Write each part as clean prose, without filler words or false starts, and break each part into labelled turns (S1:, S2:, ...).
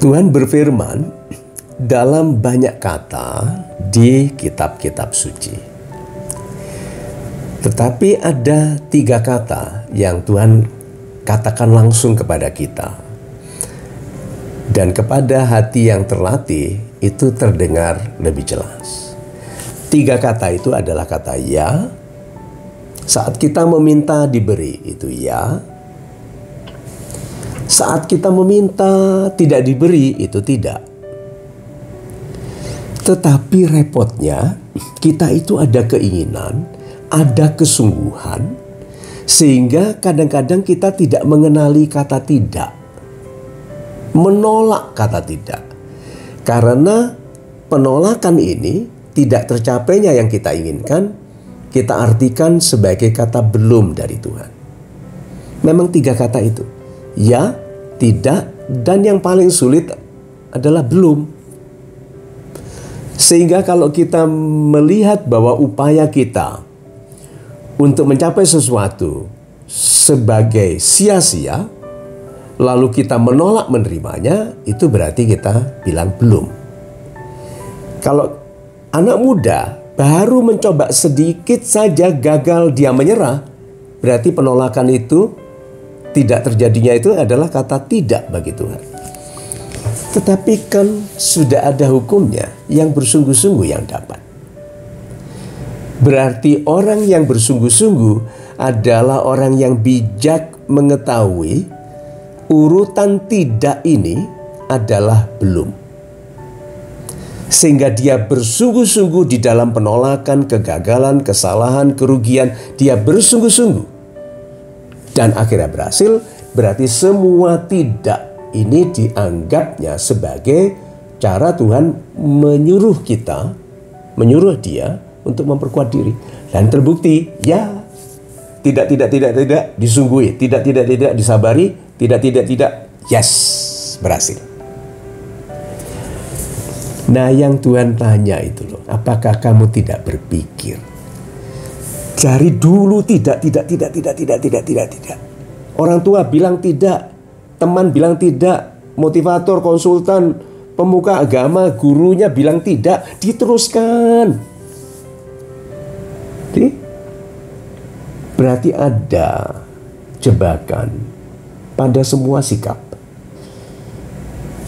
S1: Tuhan berfirman dalam banyak kata di kitab-kitab suci. Tetapi ada 3 kata yang Tuhan katakan langsung kepada kita. Dan kepada hati yang terlatih itu terdengar lebih jelas. 3 kata itu adalah kata ya. Saat kita meminta diberi, itu ya. Saat kita meminta tidak diberi, itu tidak. Tetapi repotnya, kita itu ada keinginan, ada kesungguhan, sehingga kadang-kadang kita tidak mengenali kata tidak. Menolak kata tidak. Karena penolakan ini tidak tercapainya yang kita inginkan, kita artikan sebagai kata belum dari Tuhan. Memang 3 kata itu. Ya, tidak, dan yang paling sulit adalah belum. Sehingga kalau kita melihat bahwa upaya kita untuk mencapai sesuatu sebagai sia-sia, lalu kita menolak menerimanya, itu berarti kita bilang belum. Kalau anak muda baru mencoba sedikit saja gagal dia menyerah, berarti penolakan itu tidak terjadinya itu adalah kata tidak bagi Tuhan. Tetapi kan sudah ada hukumnya, yang bersungguh-sungguh yang dapat. Berarti orang yang bersungguh-sungguh adalah orang yang bijak mengetahui urutan tidak ini adalah belum. Sehingga dia bersungguh-sungguh di dalam penolakan, kegagalan, kesalahan, kerugian. Dia bersungguh-sungguh. Dan akhirnya berhasil, berarti semua tidak ini dianggapnya sebagai cara Tuhan menyuruh kita, menyuruh dia untuk memperkuat diri. Dan terbukti, ya, tidak, disunggui, tidak, disabari, tidak, yes, berhasil. Nah, yang Tuhan tanya itu loh, apakah kamu tidak berpikir? Dari dulu tidak. Orang tua bilang tidak, teman bilang tidak, motivator, konsultan, pemuka agama, gurunya bilang tidak, diteruskan. Berarti ada jebakan pada semua sikap.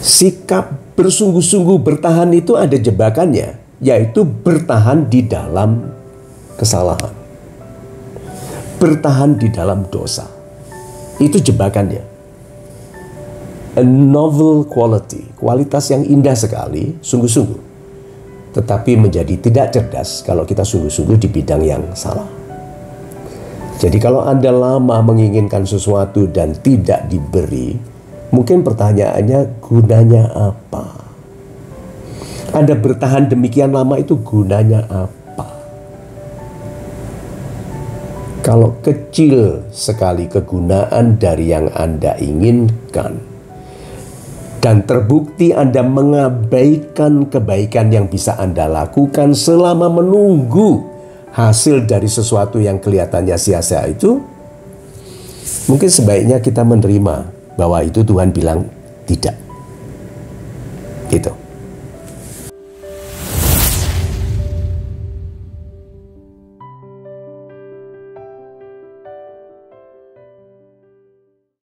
S1: Sikap bersungguh-sungguh bertahan itu ada jebakannya, yaitu bertahan di dalam kesalahan. Bertahan di dalam dosa. Itu jebakannya. A novel quality, kualitas yang indah sekali, sungguh-sungguh. Tetapi menjadi tidak cerdas kalau kita sungguh-sungguh di bidang yang salah. Jadi kalau Anda lama menginginkan sesuatu dan tidak diberi, mungkin pertanyaannya gunanya apa? Anda bertahan demikian lama itu gunanya apa? Kalau kecil sekali kegunaan dari yang Anda inginkan, dan terbukti Anda mengabaikan kebaikan yang bisa Anda lakukan selama menunggu hasil dari sesuatu yang kelihatannya sia-sia itu, mungkin sebaiknya kita menerima bahwa itu Tuhan bilang tidak. Gitu.